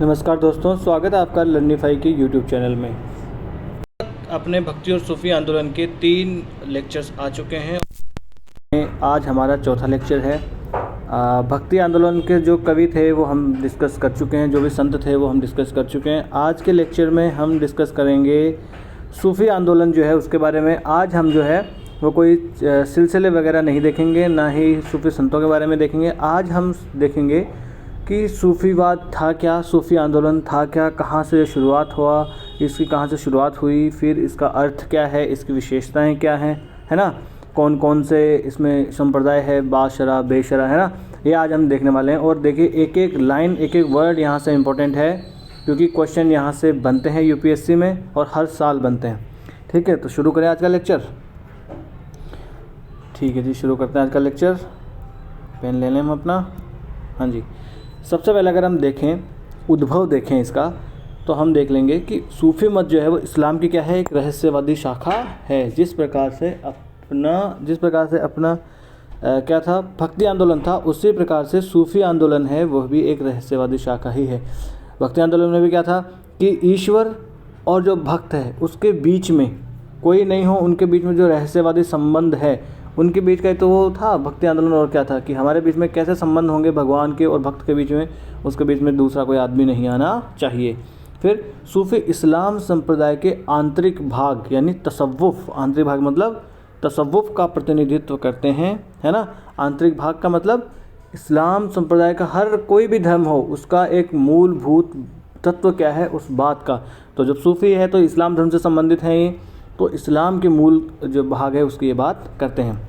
नमस्कार दोस्तों, स्वागत है आपका लर्निफाई के यूट्यूब चैनल में। अपने भक्ति और सूफी आंदोलन के 3 लेक्चर्स आ चुके हैं। आज हमारा चौथा लेक्चर है। भक्ति आंदोलन के जो कवि थे वो हम डिस्कस कर चुके हैं, जो भी संत थे वो हम डिस्कस कर चुके हैं। आज के लेक्चर में हम डिस्कस करेंगे सूफी आंदोलन जो है उसके बारे में। आज हम जो है वो कोई सिलसिले वगैरह नहीं देखेंगे, ना ही सूफी संतों के बारे में देखेंगे। आज हम देखेंगे कि सूफीवाद था क्या, सूफी आंदोलन था क्या, कहाँ से शुरुआत हुआ, इसकी कहाँ से शुरुआत हुई, फिर इसका अर्थ क्या है, इसकी विशेषताएं क्या हैं, है ना, कौन कौन से इसमें संप्रदाय है, बाशरा बेशरा, है ना, ये आज हम देखने वाले हैं। और देखिए एक एक लाइन, एक एक वर्ड यहाँ से इम्पोर्टेंट है, क्योंकि क्वेश्चन यहाँ से बनते हैं यूपीएससी में और हर साल बनते हैं। ठीक है, तो शुरू करें आज का लेक्चर। ठीक है जी, शुरू करते हैं आज का लेक्चर। पेन ले लें हम अपना। हाँ जी, सबसे पहले अगर हम देखें, उद्भव देखें इसका, तो हम देख लेंगे कि सूफी मत जो है वो इस्लाम की क्या है, एक रहस्यवादी शाखा है। जिस प्रकार से अपना क्या था, भक्ति आंदोलन था, उसी प्रकार से सूफी आंदोलन है वह भी एक रहस्यवादी शाखा ही है। भक्ति आंदोलन में भी क्या था कि ईश्वर और जो भक्त है उसके बीच में कोई नहीं हो, उनके बीच में जो रहस्यवादी संबंध है उनके बीच का तो वो था भक्ति आंदोलन। और क्या था कि हमारे बीच में कैसे संबंध होंगे भगवान के और भक्त के बीच में, उसके बीच में दूसरा कोई आदमी नहीं आना चाहिए। फिर सूफी इस्लाम संप्रदाय के आंतरिक भाग यानी तसव्वुफ, आंतरिक भाग मतलब तसव्वुफ का प्रतिनिधित्व करते हैं, है ना। आंतरिक भाग का मतलब इस्लाम संप्रदाय का हर कोई भी धर्म हो उसका एक मूलभूत तत्व क्या है उस बात का। तो जब सूफी है तो इस्लाम धर्म से संबंधित हैं ये, तो इस्लाम के मूल जो भाग है उसकी ये बात करते हैं।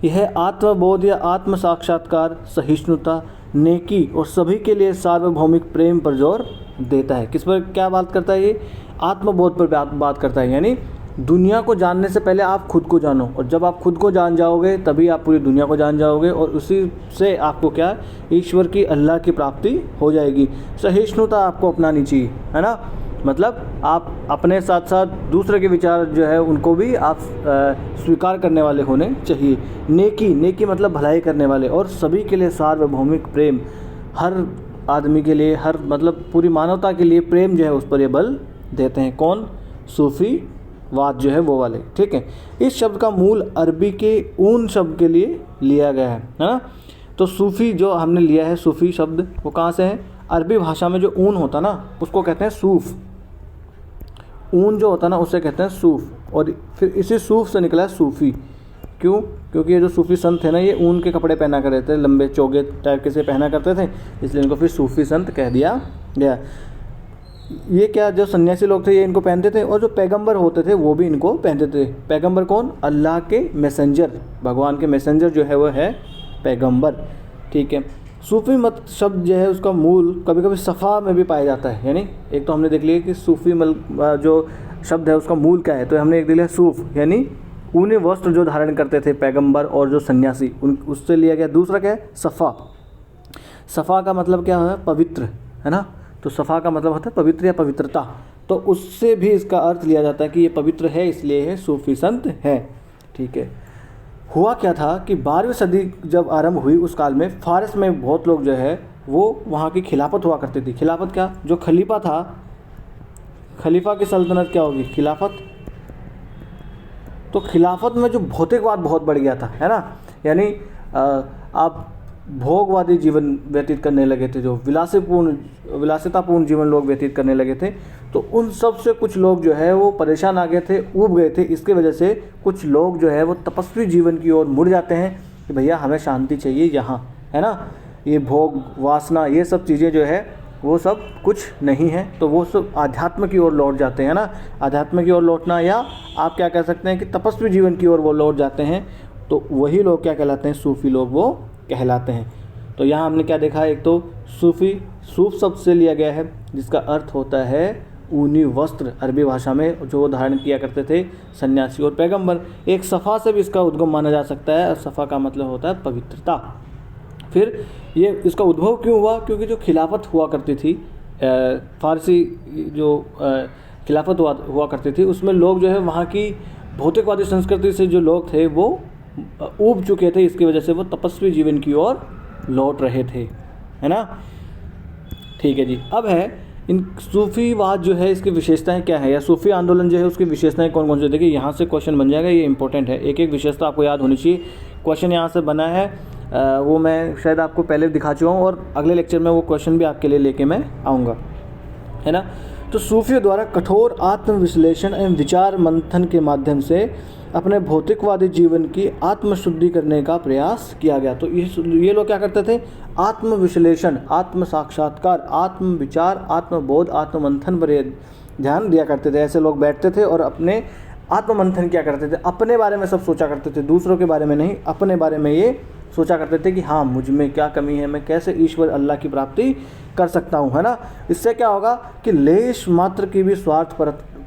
यह आत्मबोध या आत्म साक्षात्कार, सहिष्णुता, नेकी और सभी के लिए सार्वभौमिक प्रेम पर जोर देता है। किस पर क्या बात करता है ये? आत्मबोध पर बात करता है, यानी दुनिया को जानने से पहले आप खुद को जानो, और जब आप खुद को जान जाओगे तभी आप पूरी दुनिया को जान जाओगे, और उसी से आपको क्या, ईश्वर की, अल्लाह की प्राप्ति हो जाएगी। सहिष्णुता आपको अपनानी चाहिए, है ना, मतलब आप अपने साथ साथ दूसरे के विचार जो है उनको भी आप स्वीकार करने वाले होने चाहिए। नेकी मतलब भलाई करने वाले, और सभी के लिए सार्वभौमिक प्रेम, हर आदमी के लिए, हर मतलब पूरी मानवता के लिए प्रेम जो है उस पर ये बल देते हैं। कौन? सूफी वाद जो है वो वाले। ठीक है, इस शब्द का मूल अरबी के ऊन शब्द के लिए लिया गया है ना। तो सूफी जो हमने लिया है, सूफी शब्द वो कहाँ से है? अरबी भाषा में जो ऊन होता ना उसको कहते हैं सूफ। ऊन जो होता है ना उसे कहते हैं सूफ, और फिर इसी सूफ से निकला है सूफ़ी। क्यों? क्योंकि ये जो सूफी संत थे ना ये ऊन के कपड़े पहना करते थे, लंबे चोगे टाइप के से पहना करते थे, इसलिए इनको फिर सूफी संत कह दिया गया। ये क्या, जो सन्यासी लोग थे ये इनको पहनते थे, और जो पैगंबर होते थे वो भी इनको पहनते थे। पैगंबर कौन? अल्लाह के मैसेंजर, भगवान के मैसेंजर जो है वो है पैगंबर। ठीक है, सूफी मत शब्द जो है उसका मूल कभी कभी सफ़ा में भी पाया जाता है। यानी एक तो हमने देख लिया कि सूफी जो शब्द है उसका मूल क्या है, तो हमने एक देख लिया सूफ यानी ऊनी वस्त्र जो धारण करते थे पैगंबर और जो सन्यासी, उन उससे लिया गया। दूसरा क्या है? सफ़ा। सफ़ा का मतलब क्या है? पवित्र, है ना। तो सफ़ा का मतलब होता है पवित्र या पवित्रता, तो उससे भी इसका अर्थ लिया जाता है कि ये पवित्र है इसलिए है सूफी संत है। ठीक है, हुआ क्या था कि 12वीं सदी जब आरंभ हुई उस काल में फारस में बहुत लोग जो है वो वहाँ की खिलाफत हुआ करती थी। खिलाफत क्या? जो खलीफा था, खलीफा की सल्तनत क्या होगी? खिलाफत। तो खिलाफत में जो भौतिकवाद बहुत बढ़ गया था, है ना, यानी आप भोगवादी जीवन व्यतीत करने लगे थे, जो विलासितापूर्ण जीवन लोग व्यतीत करने लगे थे, तो उन सब से कुछ लोग जो है वो परेशान आ गए थे, ऊब गए थे। इसकी वजह से कुछ लोग जो है वो तपस्वी जीवन की ओर मुड़ जाते हैं कि भैया हमें शांति चाहिए यहाँ, है ना, ये भोग वासना ये सब चीज़ें जो है वो सब कुछ नहीं है, तो वो सब आध्यात्म की ओर लौट जाते हैं ना। आध्यात्म की ओर लौटना, या आप क्या कह सकते हैं कि तपस्वी जीवन की ओर वो लौट जाते हैं, तो वही लोग क्या कहलाते हैं? सूफी लोग वो कहलाते हैं। तो यहाँ हमने क्या देखा? एक तो सूफी, सूफ शब्द से लिया गया है जिसका अर्थ होता है ऊनी वस्त्र, अरबी भाषा में जो धारण किया करते थे सन्यासी और पैगंबर। एक सफ़ा से भी इसका उद्गम माना जा सकता है, और सफ़ा का मतलब होता है पवित्रता। फिर ये इसका उद्भव क्यों हुआ? क्योंकि जो खिलाफत हुआ करती थी, फारसी जो खिलाफत हुआ करती थी, उसमें लोग जो है वहाँ की भौतिकवादी संस्कृति से जो लोग थे वो ऊब चुके थे। इसकी वजह से वो तपस्वी जीवन की ओर लौट रहे थे, है ना। ठीक है जी। अब है इन सूफीवाद जो है इसकी विशेषताएं क्या है, या सूफी आंदोलन जो है उसकी विशेषताएं कौन कौन सी। देखिए यहाँ से क्वेश्चन बन जाएगा, ये इंपॉर्टेंट है, एक एक विशेषता आपको याद होनी चाहिए। क्वेश्चन यहाँ से बना है, वो मैं शायद आपको पहले दिखा चुका हूँ, और अगले लेक्चर में वो क्वेश्चन भी आपके लिए लेके मैं आऊँगा, है ना। तो सूफियों द्वारा कठोर आत्मविश्लेषण एवं विचार मंथन के माध्यम से अपने भौतिकवादी जीवन की आत्मशुद्धि करने का प्रयास किया गया। तो ये लोग क्या करते थे, आत्मविश्लेषण, आत्म साक्षात्कार, आत्म विचार, आत्मबोध, आत्ममंथन पर ध्यान दिया करते थे। ऐसे लोग बैठते थे और अपने आत्ममंथन क्या करते थे, अपने बारे में सब सोचा करते थे, दूसरों के बारे में नहीं, अपने बारे में ये सोचा करते थे कि हाँ मुझ में क्या कमी है, मैं कैसे ईश्वर अल्लाह की प्राप्ति कर सकता हूँ, है ना। इससे क्या होगा कि लेश मात्र की भी स्वार्थ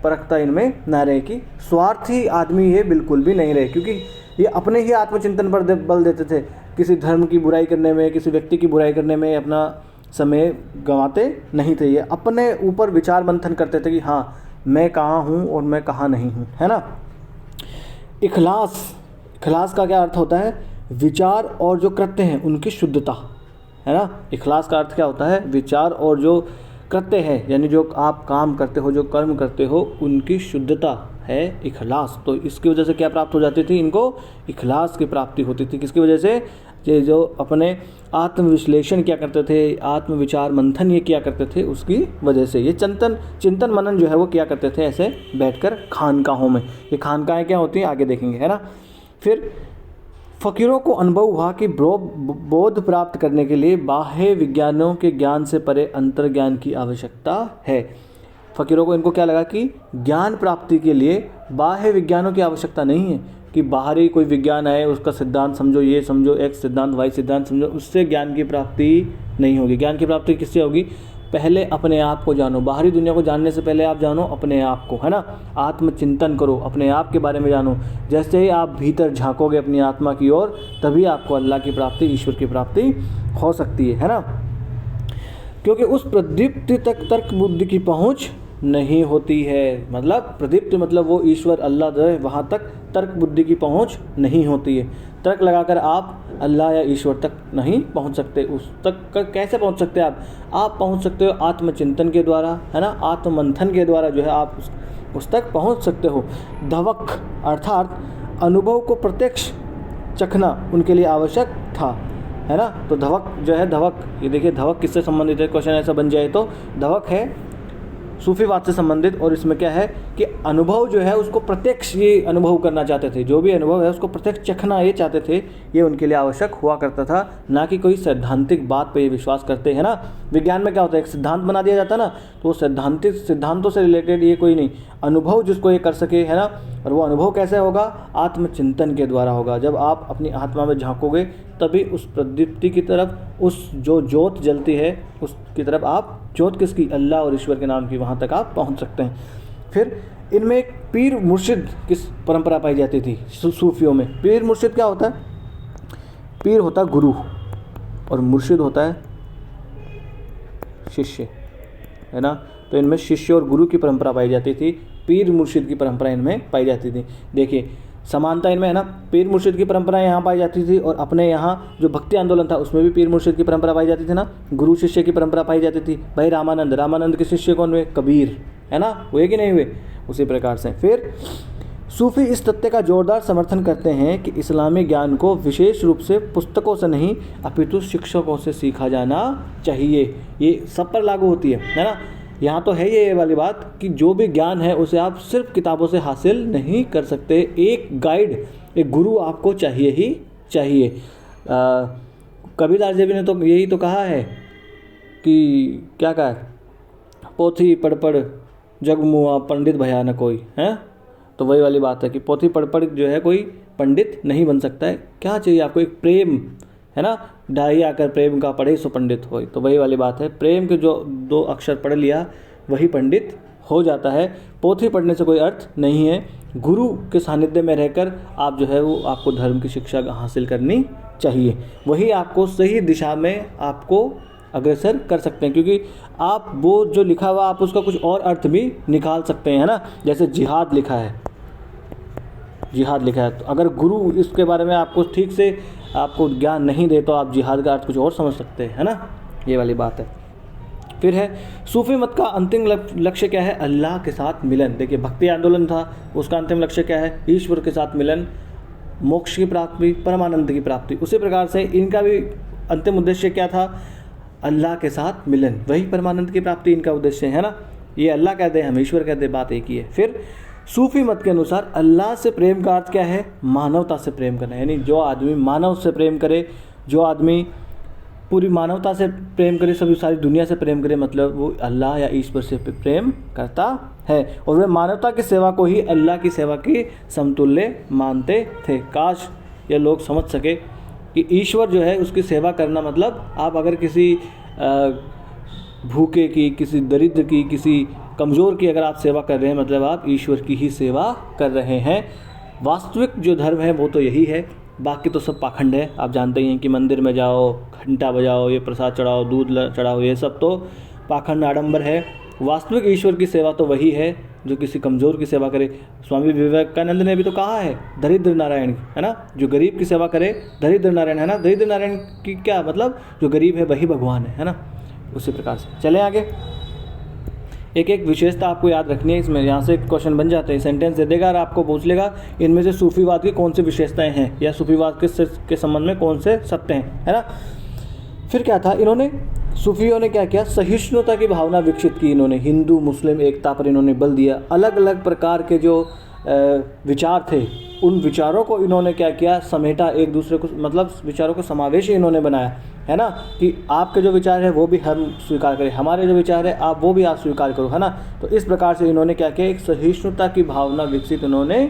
परखता इनमें न रहे, कि स्वार्थी आदमी ये बिल्कुल भी नहीं रहे, क्योंकि ये अपने ही आत्मचिंतन पर बल देते थे। किसी धर्म की बुराई करने में, किसी व्यक्ति की बुराई करने में अपना समय गंवाते नहीं थे। ये अपने ऊपर विचार मंथन करते थे कि हाँ मैं कहाँ हूँ और मैं कहाँ नहीं हूँ, है ना। इखलास का क्या अर्थ होता है, विचार और जो कृत्य हैं उनकी शुद्धता, है ना। इखलास का अर्थ क्या होता है, विचार और जो कृत्य है, यानी जो आप काम करते हो, जो कर्म करते हो, उनकी शुद्धता है इखलास। तो इसकी वजह से क्या प्राप्त हो जाती थी, इनको इखलास की प्राप्ति होती थी। किसकी वजह से, ये जो अपने आत्मविश्लेषण क्या करते थे, आत्मविचार मंथन ये किया करते थे, उसकी वजह से। ये चिंतन मनन जो है वो किया करते थे ऐसे बैठकर खानकाहों में। ये खानकाहें क्या होती हैं आगे देखेंगे, है ना। फिर फ़कीरों को अनुभव हुआ कि बोध प्राप्त करने के लिए बाह्य विज्ञानों के ज्ञान से परे अंतर्ज्ञान की आवश्यकता है। फ़कीरों को इनको क्या लगा कि ज्ञान प्राप्ति के लिए बाह्य विज्ञानों की आवश्यकता नहीं है, कि बाहरी कोई विज्ञान आए, उसका सिद्धांत समझो, ये समझो, एक्स सिद्धांत वाई सिद्धांत समझो, उससे ज्ञान की प्राप्ति नहीं होगी। ज्ञान की प्राप्ति किससे होगी, पहले अपने आप को जानो, बाहरी दुनिया को जानने से पहले आप जानो अपने आप को, है ना। आत्मचिंतन करो, अपने आप के बारे में जानो। जैसे ही आप भीतर झांकोगे अपनी आत्मा की ओर, तभी आपको अल्लाह की प्राप्ति, ईश्वर की प्राप्ति हो सकती है ना। क्योंकि उस प्रदीप्ति तक तर्क बुद्धि की पहुंच नहीं होती है। मतलब प्रदीप्ति मतलब वो ईश्वर अल्लाह जो है, वहाँ तक तर्क बुद्धि की पहुंच नहीं होती है। तर्क लगाकर आप अल्लाह या ईश्वर तक नहीं पहुंच सकते। उस तक कैसे पहुंच सकते हैं आप पहुंच सकते हो आत्मचिंतन के द्वारा, है ना, आत्ममंथन के द्वारा जो है आप उस तक पहुंच सकते हो। धवक अर्थात अनुभव को प्रत्यक्ष चखना उनके लिए आवश्यक था, है ना। तो धवक जो है, धवक ये देखिए, धवक किससे संबंधित है, क्वेश्चन ऐसा बन जाए तो धवक है सूफीवाद से संबंधित। और इसमें क्या है कि अनुभव जो है उसको प्रत्यक्ष ये अनुभव करना चाहते थे, जो भी अनुभव है उसको प्रत्यक्ष चखना ये चाहते थे, ये उनके लिए आवश्यक हुआ करता था, ना कि कोई सैद्धांतिक बात पे ये विश्वास करते हैं ना। विज्ञान में क्या होता है, एक सिद्धांत बना दिया जाता है ना, तो वो सिद्धांतों से रिलेटेड ये कोई नहीं, अनुभव जिसको ये कर सके, है ना। और वो अनुभव कैसे होगा, आत्मचिंतन के द्वारा होगा। जब आप अपनी आत्मा में झांकोगे तभी उस प्रदीप्ति की तरफ, उस जो ज्योत जलती है उसकी तरफ आप, ज्योत किसकी, अल्लाह और ईश्वर के नाम की, वहाँ तक आप पहुँच सकते हैं। फिर इनमें एक पीर मुर्शिद किस परंपरा पाई जाती थी सूफियों में। पीर मुर्शिद क्या होता है, पीर होता है गुरु और मुर्शिद होता है शिष्य, है ना। तो इनमें शिष्य और गुरु की परंपरा पाई जाती थी, पीर मुर्शिद की परंपरा इनमें पाई जाती थी। देखिए समानता इनमें, है ना। पीर मुर्शिद की परंपरा यहाँ पाई जाती थी, और अपने यहाँ जो भक्ति आंदोलन था उसमें भी पीर मुर्शिद की परंपरा पाई जाती थी ना। गुरु शिष्य की परंपरा पाई जाती थी। भाई रामानंद के शिष्य कौन हुए, कबीर, है ना, हुए कि नहीं हुए, उसी प्रकार से। फिर सूफी इस तथ्य का जोरदार समर्थन करते हैं कि इस्लामी ज्ञान को विशेष रूप से पुस्तकों से नहीं अपितु शिक्षकों से सीखा जाना चाहिए। ये सब पर लागू होती है ना। यहाँ तो है ये वाली बात कि जो भी ज्ञान है उसे आप सिर्फ किताबों से हासिल नहीं कर सकते, एक गाइड, एक गुरु आपको चाहिए ही चाहिए। कबीरदास जी ने तो यही तो कहा है कि क्या कहा है, पोथी पढ़ पढ़ जग मुआ पंडित भया न कोई, है। तो वही वाली बात है कि पोथी पढ़ पढ़ जो है कोई पंडित नहीं बन सकता है। क्या चाहिए आपको, एक प्रेम, है ना, ढाई आकर प्रेम का पढ़े सो पंडित होय। तो वही वाली बात है, प्रेम के जो 2 अक्षर पढ़ लिया वही पंडित हो जाता है। पोथी पढ़ने से कोई अर्थ नहीं है, गुरु के सानिध्य में रहकर आप जो है वो आपको धर्म की शिक्षा हासिल करनी चाहिए, वही आपको सही दिशा में आपको अग्रसर कर सकते हैं। क्योंकि आप वो जो लिखा हुआ आप उसका कुछ और अर्थ भी निकाल सकते हैं, है ना। जैसे जिहाद लिखा है, जिहाद लिखा है, तो अगर गुरु इसके बारे में आपको ठीक से आपको ज्ञान नहीं दे तो आप जिहाद का अर्थ कुछ और समझ सकते हैं, है ना, ये वाली बात है। फिर है सूफी मत का अंतिम लक्ष्य क्या है? अल्लाह के साथ मिलन। देखिए भक्ति आंदोलन था, उसका अंतिम लक्ष्य क्या है? ईश्वर के साथ मिलन, मोक्ष की प्राप्ति, परमानंद की प्राप्ति। उसी प्रकार से इनका भी अंतिम उद्देश्य क्या था? अल्लाह के साथ मिलन, वही परमानंद की प्राप्ति इनका उद्देश्य है ना। ये अल्लाह कहते हैं, हम ईश्वर कहते हैं, बात एक ही है। फिर सूफी मत के अनुसार अल्लाह से प्रेम का अर्थ क्या है? मानवता से प्रेम करना, यानी जो आदमी मानव से प्रेम करे, जो आदमी पूरी मानवता से प्रेम करे, सभी सारी दुनिया से प्रेम करे, मतलब वो अल्लाह या ईश्वर से प्रेम करता है। और वे मानवता की सेवा को ही अल्लाह की सेवा की समतुल्य मानते थे। काश ये लोग समझ सके कि ईश्वर जो है उसकी सेवा करना मतलब आप अगर किसी भूखे की, किसी दरिद्र की, किसी कमज़ोर की अगर आप सेवा कर रहे हैं, मतलब आप ईश्वर की ही सेवा कर रहे हैं। वास्तविक जो धर्म है वो तो यही है, बाकी तो सब पाखंड है। आप जानते ही हैं कि मंदिर में जाओ, घंटा बजाओ, ये प्रसाद चढ़ाओ, दूध चढ़ाओ, ये सब तो पाखंड आडंबर है। वास्तविक ईश्वर की सेवा तो वही है जो किसी कमज़ोर की सेवा करे। स्वामी विवेकानंद ने भी तो कहा है, दरिद्र नारायण, है ना, जो गरीब की सेवा करे दरिद्र नारायण, है ना। दरिद्र नारायण की क्या मतलब? जो गरीब है वही भगवान है ना। उसी प्रकार से चलें आगे। एक एक विशेषता आपको याद रखनी है इसमें, यहाँ से क्वेश्चन बन जाते हैं। सेंटेंस दे देगा और आपको पूछ लेगा इनमें से सूफीवाद की कौन सी विशेषताएं हैं, या सूफीवाद के संबंध में कौन से सत्य हैं, है ना। फिर क्या था, इन्होंने सूफियों ने क्या किया? सहिष्णुता की भावना विकसित की। इन्होंने हिंदू मुस्लिम एकता पर इन्होंने बल दिया। अलग अलग प्रकार के जो विचार थे, उन विचारों को इन्होंने क्या किया? समेटा, एक दूसरे को, मतलब विचारों को समावेशी इन्होंने बनाया, है ना, कि आपके जो विचार है वो भी हम स्वीकार करें, हमारे जो विचार है आप वो भी आप स्वीकार करो, है ना। तो इस प्रकार से इन्होंने क्या किया? एक सहिष्णुता की भावना विकसित इन्होंने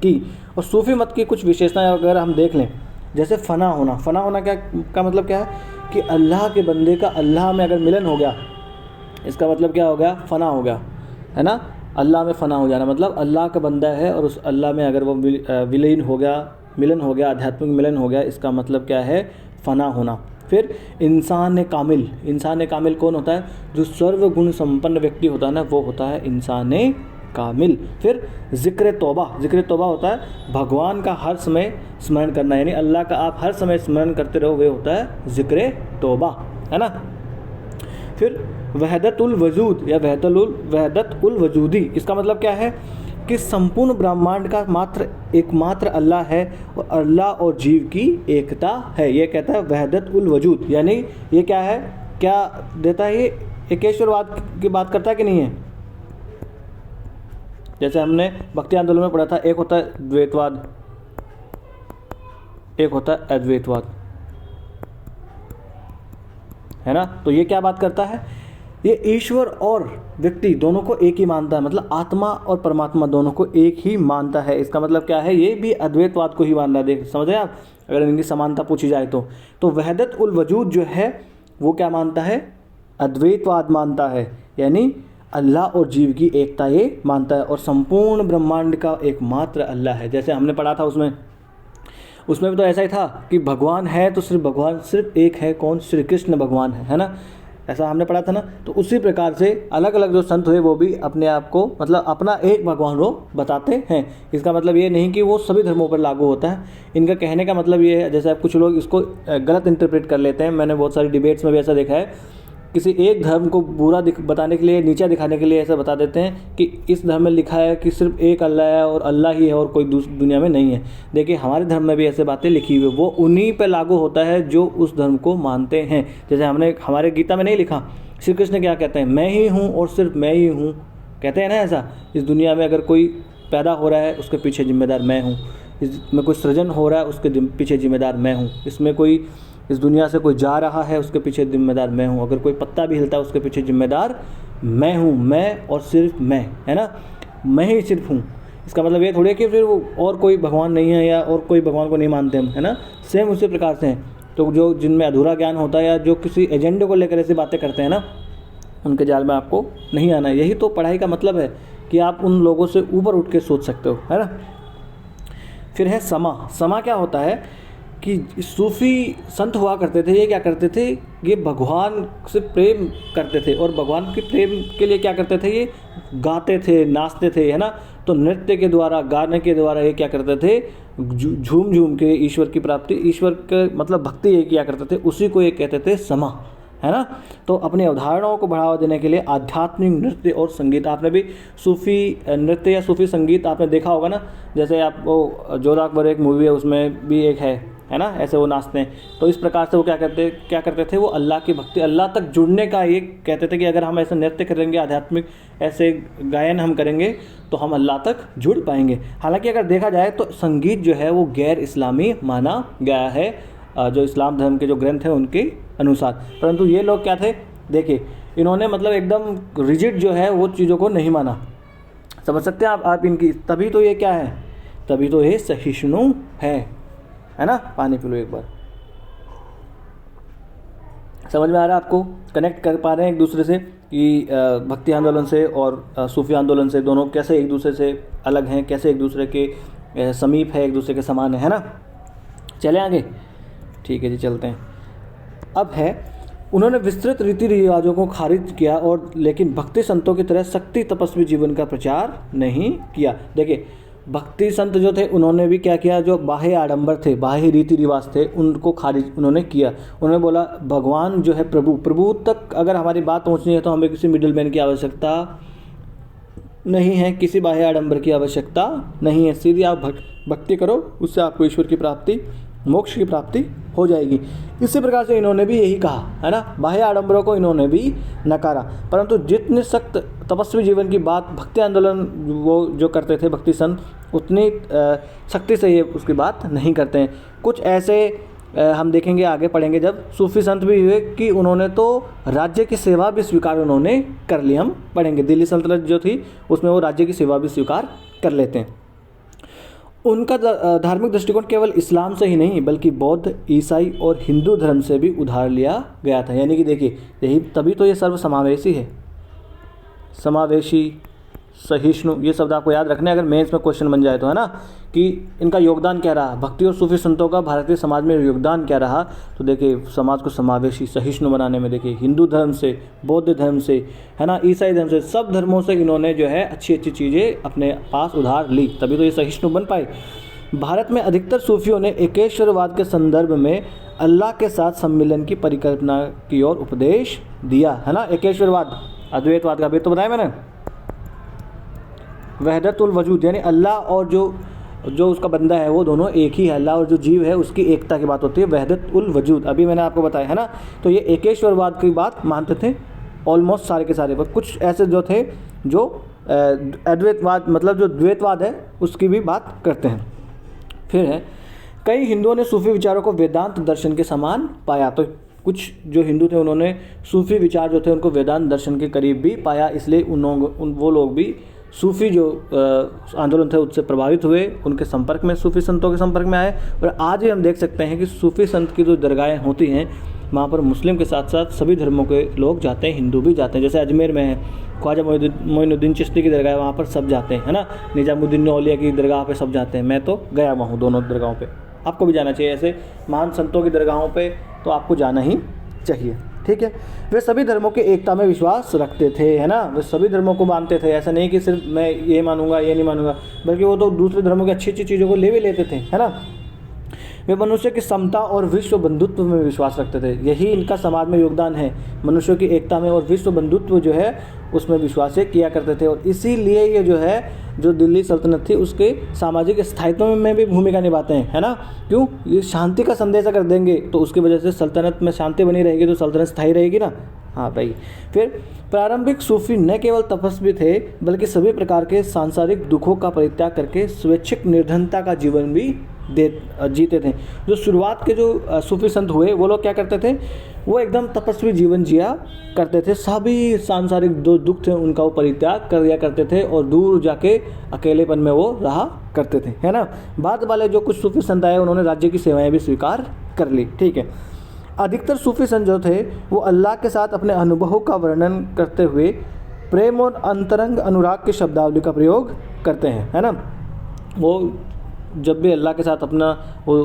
की। और सूफी मत की कुछ विशेषताएं अगर हम देख लें, जैसे फना होना। फना होना क्या का मतलब क्या है? कि अल्लाह के बंदे का अल्लाह में अगर मिलन हो गया, इसका मतलब क्या हो गया? फना हो गया, है ना। अल्लाह में फ़ना हो जाना मतलब अल्लाह का बंदा है और उस अल्लाह में अगर वो विलीन हो गया, मिलन हो गया, आध्यात्मिक मिलन हो गया, इसका मतलब क्या है? फ़ना होना। फिर इंसान कामिल। इंसान कामिल कौन होता है? जो सर्वगुण संपन्न व्यक्ति होता है ना, वो होता है इंसान कामिल। फिर ज़िक्र तौबा। ज़िक्र तौबा होता है भगवान का हर समय स्मरण करना, यानी अल्लाह का आप हर समय स्मरण करते रहो, वे होता है ज़िक्र तौबा, है ना। फिर वहदतुल वजूद या वहदतुल वजूदी, इसका मतलब क्या है? कि संपूर्ण ब्रह्मांड का एकमात्र अल्लाह है और अल्लाह और जीव की एकता है। ये कहता है वहदतुल वजूद, यानी ये क्या है? क्या देता है? ये एकेश्वरवाद की बात करता है कि नहीं है? जैसे हमने भक्ति आंदोलन में पढ़ा था, एक होता है द्वैतवाद, एक होता है अद्वैतवाद, है ना। तो ये क्या बात करता है? ये ईश्वर और व्यक्ति दोनों को एक ही मानता है, मतलब आत्मा और परमात्मा दोनों को एक ही मानता है। इसका मतलब क्या है? ये भी अद्वैतवाद को ही मानता है। देख समझ रहे हैं आप, अगर इनकी समानता पूछी जाए तो वहदत उल वजूद जो है वो क्या मानता है? अद्वैतवाद मानता है, यानी अल्लाह और जीव की एकता ये मानता है और संपूर्ण ब्रह्मांड का एकमात्र अल्लाह है। जैसे हमने पढ़ा था उसमें भी तो ऐसा ही था कि भगवान है तो भगवान सिर्फ एक है, कौन? श्री कृष्ण भगवान है ना। ऐसा हमने पढ़ा था ना। तो उसी प्रकार से अलग अलग जो संत हुए वो भी अपने आप को, मतलब अपना एक भगवान वो बताते हैं। इसका मतलब ये नहीं कि वो सभी धर्मों पर लागू होता है। इनका कहने का मतलब ये है, जैसे आप कुछ लोग इसको गलत इंटरप्रेट कर लेते हैं, मैंने बहुत सारी डिबेट्स में भी ऐसा देखा है, किसी एक धर्म को बुरा बताने के लिए, नीचा दिखाने के लिए ऐसा बता देते हैं कि इस धर्म में लिखा है कि सिर्फ एक अल्लाह है और अल्लाह ही है और कोई दुनिया में नहीं है। देखिए हमारे धर्म में भी ऐसे बातें लिखी हुई, वो उन्हीं पे लागू होता है जो उस धर्म को मानते हैं। जैसे हमारे गीता में नहीं लिखा, श्री कृष्ण क्या कहते हैं? मैं ही हूँ और सिर्फ मैं ही हूँ, कहते हैं ना ऐसा। इस दुनिया में अगर कोई पैदा हो रहा है उसके पीछे जिम्मेदार मैं हूँ, इसमें कोई सृजन हो रहा है उसके पीछे जिम्मेदार मैं हूँ, इसमें कोई इस दुनिया से कोई जा रहा है उसके पीछे जिम्मेदार मैं हूँ, अगर कोई पत्ता भी हिलता है उसके पीछे जिम्मेदार मैं हूँ, मैं और सिर्फ मैं, है ना। मैं ही सिर्फ हूँ। इसका मतलब ये थोड़ी है कि फिर वो और कोई भगवान नहीं है या और कोई भगवान को नहीं मानते हम, है ना। सेम उसी प्रकार से हैं। तो जो जिनमें अधूरा ज्ञान होता है या जो किसी एजेंडे को लेकर ऐसी बातें करते हैं ना, उनके जाल में आपको नहीं आना है। यही तो पढ़ाई का मतलब है कि आप उन लोगों से ऊपर उठ के सोच सकते हो, है ना। फिर है समा। समा क्या होता है कि सूफ़ी संत हुआ करते थे, ये क्या करते थे? ये भगवान से प्रेम करते थे और भगवान के प्रेम के लिए क्या करते थे? ये गाते थे, नाचते थे, है ना। तो नृत्य के द्वारा, गाने के द्वारा ये क्या करते थे? झूम के ईश्वर की प्राप्ति, ईश्वर के मतलब भक्ति ये किया करते थे, उसी को ये कहते थे समा, है ना। तो अपनी अवधारणाओं को बढ़ावा देने के लिए आध्यात्मिक नृत्य और संगीत, आपने भी सूफ़ी नृत्य या सूफ़ी संगीत आपने देखा होगा ना, जैसे आप वो जोधा अकबर एक मूवी है उसमें भी एक है ना, ऐसे वो नाचते हैं। तो इस प्रकार से वो क्या करते थे, वो अल्लाह की भक्ति, अल्लाह तक जुड़ने का ये कहते थे कि अगर हम ऐसे नृत्य करेंगे, आध्यात्मिक ऐसे गायन हम करेंगे तो हम अल्लाह तक जुड़ पाएंगे। हालांकि अगर देखा जाए तो संगीत जो है वो गैर इस्लामी माना गया है जो इस्लाम धर्म के जो ग्रंथ हैं उनके अनुसार। परंतु ये लोग क्या थे, देखिए इन्होंने मतलब एकदम रिजिड जो है वो चीज़ों को नहीं माना। समझ सकते हैं आप इनकी, तभी तो ये क्या है, तभी तो ये सहिष्णु है ना। पानी पी लो एक बार। समझ में आ रहा है आपको, कनेक्ट कर पा रहे हैं एक दूसरे से कि भक्ति आंदोलन से और सूफी आंदोलन से दोनों कैसे एक दूसरे से अलग हैं, कैसे एक दूसरे के समीप है, एक दूसरे के समान है ना। चले आगे, ठीक है जी चलते हैं। अब है, उन्होंने विस्तृत रीति रिवाजों को खारिज किया और लेकिन भक्ति संतों की तरह शक्ति तपस्वी जीवन का प्रचार नहीं किया। देखिए भक्ति संत जो थे उन्होंने भी क्या किया, जो बाह्य आडंबर थे, बाह्य रीति रिवाज थे, उनको खारिज उन्होंने किया। उन्होंने बोला भगवान जो है प्रभु तक अगर हमारी बात पहुंचनी है तो हमें किसी मिडिल मैन की आवश्यकता नहीं है, किसी बाह्य आडंबर की आवश्यकता नहीं है। सीधी आप भक्ति करो, उससे आपको ईश्वर की प्राप्ति, मोक्ष की प्राप्ति हो जाएगी। इसी प्रकार से इन्होंने भी यही कहा है ना, बाह्य आडंबरों को इन्होंने भी नकारा। परंतु जितने सख्त तपस्वी जीवन की बात भक्ति आंदोलन वो जो करते थे भक्ति संत, उतनी सख्ती से ये उसकी बात नहीं करते हैं। कुछ ऐसे हम देखेंगे, आगे पढ़ेंगे जब, सूफी संत भी हुए कि उन्होंने तो राज्य की सेवा भी स्वीकार उन्होंने कर ली। हम पढ़ेंगे दिल्ली सल्तनत जो थी उसमें वो राज्य की सेवा भी स्वीकार कर लेते हैं। उनका धार्मिक दृष्टिकोण केवल इस्लाम से ही नहीं बल्कि बौद्ध, ईसाई और हिंदू धर्म से भी उधार लिया गया था। यानी कि देखिए यही तभी तो ये सर्वसमावेशी है, समावेशी, सहिष्णु, ये शब्द आपको याद रखने अगर मेंस में क्वेश्चन बन जाए तो, है ना, कि इनका योगदान क्या रहा, भक्ति और सूफी संतों का भारतीय समाज में योगदान क्या रहा। तो देखिए समाज को समावेशी, सहिष्णु बनाने में देखिए हिंदू धर्म से, बौद्ध धर्म से, है ना, ईसाई धर्म से, सब धर्मों से इन्होंने जो है अच्छी अच्छी चीज़ें अपने पास उधार ली, तभी तो ये सहिष्णु बन पाए। भारत में अधिकतर सूफियों ने एकेश्वरवाद के संदर्भ में अल्लाह के साथ सम्मिलन की परिकल्पना की ओर उपदेश दिया, है ना। एकेश्वरवाद, अद्वैतवाद का भी तो बताया मैंने, वहदतुल वजूद, यानी अल्लाह और जो उसका बंदा है वो दोनों एक ही है, अल्लाह और जो जीव है उसकी एकता की बात होती है, वहदतुल वजूद, अभी मैंने आपको बताया है ना। तो ये एकेश्वरवाद की बात मानते थे ऑलमोस्ट सारे के सारे। पर कुछ ऐसे जो थे जो अद्वैतवाद मतलब जो द्वैतवाद है उसकी भी बात करते हैं। फिर है, कई हिंदुओं ने सूफी विचारों को वेदांत दर्शन के समान पाया। तो कुछ जो हिंदू थे उन्होंने सूफी विचार जो थे उनको वेदांत दर्शन के करीब भी पाया, इसलिए वो लोग भी सूफ़ी जो आंदोलन थे उससे प्रभावित हुए, उनके संपर्क में, सूफ़ी संतों के संपर्क में आए। और आज भी हम देख सकते हैं कि सूफ़ी संत की जो दरगाहें होती हैं वहाँ पर मुस्लिम के साथ साथ सभी धर्मों के लोग जाते हैं, हिंदू भी जाते हैं। जैसे अजमेर में है ख्वाजा मोइनुद्दीन चिश्ती की दरगाह है, वहाँ पर सब जाते हैं, है ना। निजामुद्दीन औलिया की दरगाह पे सब जाते हैं, मैं तो गया हुआ हूँ दोनों दरगाहों पे, आपको भी जाना चाहिए। ऐसे महान संतों की दरगाहों पे तो आपको जाना ही चाहिए, ठीक है। वे सभी धर्मों की एकता में विश्वास रखते थे, है ना, वे सभी धर्मों को मानते थे। ऐसा नहीं कि सिर्फ मैं ये मानूंगा ये नहीं मानूंगा, बल्कि वो तो दूसरे धर्मों की अच्छी अच्छी चीज़ों को ले भी लेते थे, है ना। वे मनुष्य की समता और विश्व बंधुत्व में विश्वास रखते थे, यही इनका समाज में योगदान है। मनुष्यों की एकता में और विश्व बंधुत्व जो है उसमें विश्वास किया करते थे। और इसीलिए ये जो है जो दिल्ली सल्तनत थी उसके सामाजिक स्थायित्व में भी भूमिका निभाते हैं, है ना। क्यों, ये शांति का संदेश अगर देंगे तो उसकी वजह से सल्तनत में शांति बनी रहेगी, तो सल्तनत स्थायी रहेगी ना। हाँ भाई। फिर प्रारंभिक सूफी न केवल तपस्वी थे बल्कि सभी प्रकार के सांसारिक दुखों का परित्याग करके स्वैच्छिक निर्धनता का जीवन भी जीते थे। जो शुरुआत के जो सूफी संत हुए वो लोग क्या करते थे, वो एकदम तपस्वी जीवन जिया करते थे, सभी सांसारिक जो दुख थे उनका वो परित्याग कर दिया करते थे और दूर जाके अकेलेपन में वो रहा करते थे, है ना। बाद वाले जो कुछ सूफी संत आए उन्होंने राज्य की सेवाएं भी स्वीकार कर ली, ठीक है। अधिकतर सूफी संत जो थे वो अल्लाह के साथ अपने अनुभवों का वर्णन करते हुए प्रेम और अंतरंग अनुराग की शब्दावली का प्रयोग करते हैं, है ना। वो जब भी अल्लाह के साथ अपना वो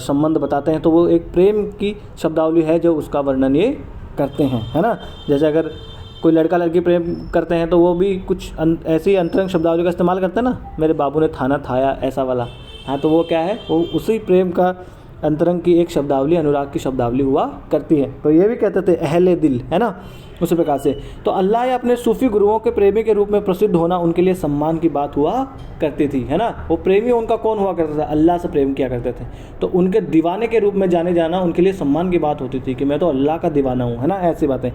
संबंध बताते हैं तो वो एक प्रेम की शब्दावली है जो उसका वर्णन ये करते हैं, है ना। जैसे अगर कोई लड़का लड़की प्रेम करते हैं तो वो भी कुछ ऐसी अंतरंग शब्दावली का इस्तेमाल करते हैं ना, मेरे बाबू ने थाना थाया, ऐसा वाला। हाँ, तो वो क्या है, वो उसी प्रेम का अंतरंग की एक शब्दावली अनुराग की शब्दावली हुआ करती है। तो ये भी कहते थे अहले दिल, है ना, उसी प्रकार से। तो अल्लाह या अपने सूफी गुरुओं के प्रेमी के रूप में प्रसिद्ध होना उनके लिए सम्मान की बात हुआ करती थी, है ना। वो प्रेमी उनका कौन हुआ करता था? अल्लाह से प्रेम किया करते थे, तो उनके दीवाने के रूप में जाने जाना उनके लिए सम्मान की बात होती थी कि मैं तो अल्लाह का दीवाना हूँ, है ना, ऐसी बातें।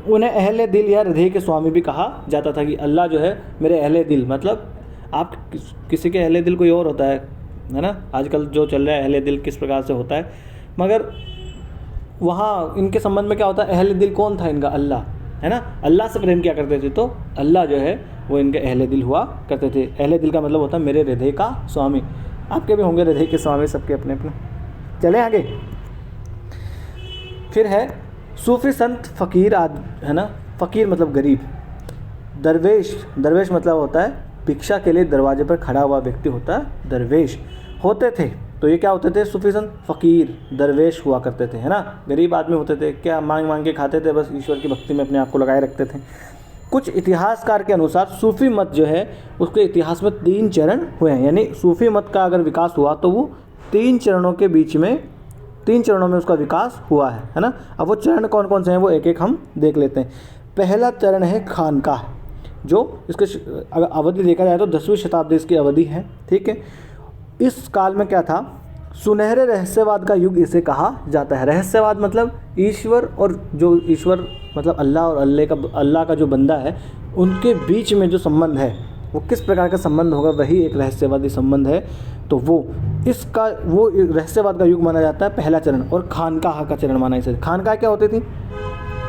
उन्हें अहले दिल या हृदय के स्वामी भी कहा जाता था कि अल्लाह जो है मेरे अहले दिल, मतलब आप किसी के अहले दिल कोई और होता है ना। आजकल जो चल रहा है अहले दिल किस प्रकार से होता है, मगर वहाँ इनके संबंध में क्या होता है? अहले दिल कौन था इनका? अल्लाह, है ना। अल्लाह से प्रेम किया करते थे, तो अल्लाह जो है वो इनके अहले दिल हुआ करते थे। अहले दिल का मतलब होता है मेरे हृदय का स्वामी। आपके भी होंगे हृदय के स्वामी, सबके अपने अपने। चले आगे। फिर है सूफी संत फ़कीर है ना। फ़कीर मतलब गरीब। दरवेश, दरवेश मतलब होता है भिक्षा के लिए दरवाजे पर खड़ा हुआ व्यक्ति होता है दरवेश होते थे। तो ये क्या होते थे? सूफी संत फ़कीर दरवेश हुआ करते थे, है ना। गरीब आदमी होते थे, क्या मांग मांग के खाते थे, बस ईश्वर की भक्ति में अपने आप को लगाए रखते थे। कुछ इतिहासकार के अनुसार सूफी मत जो है उसके इतिहास में 3 चरण हुए हैं, यानी सूफी मत का अगर विकास हुआ तो वो 3 चरणों के बीच में, 3 चरणों में उसका विकास हुआ है ना। अब वो चरण कौन कौन से हैं वो एक एक हम देख लेते हैं। पहला चरण है खानकाह, जो इसके अगर अवधि देखा जाए तो 10वीं शताब्दी इसकी अवधि है, ठीक है। इस काल में क्या था? सुनहरे रहस्यवाद का युग इसे कहा जाता है। रहस्यवाद मतलब ईश्वर और जो ईश्वर मतलब अल्लाह और अल्लाह का जो बंदा है उनके बीच में जो संबंध है वो किस प्रकार का संबंध होगा, वही एक रहस्यवादी संबंध है। तो वो रहस्यवाद का युग माना जाता है, पहला चरण। और खानकाह का चरण माना इसे। खानकाह क्या होती थी?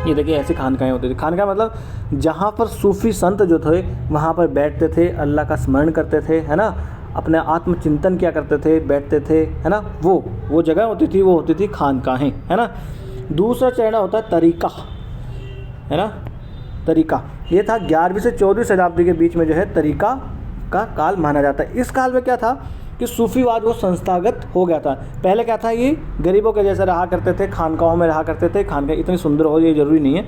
ये देखिए ऐसी खानकाहें होती थी। खानकाह मतलब जहाँ पर सूफी संत जो थे वहाँ पर बैठते थे, अल्लाह का स्मरण करते थे, है ना, अपने आत्मचिंतन किया करते थे, बैठते थे, है ना। वो जगह होती थी, वो होती थी खानकाहें, है ना। दूसरा चरण होता है तरीका, है ना। तरीका ये था 11वीं से 14वीं शताब्दी के बीच में जो है तरीका का काल माना जाता है। इस काल में क्या था कि सूफीवाद वो संस्थागत हो गया था। पहले क्या था? ये गरीबों के जैसे रहा करते थे, खानकाहों में रहा करते थे। खानकाह इतनी सुंदर हो ये ज़रूरी नहीं है।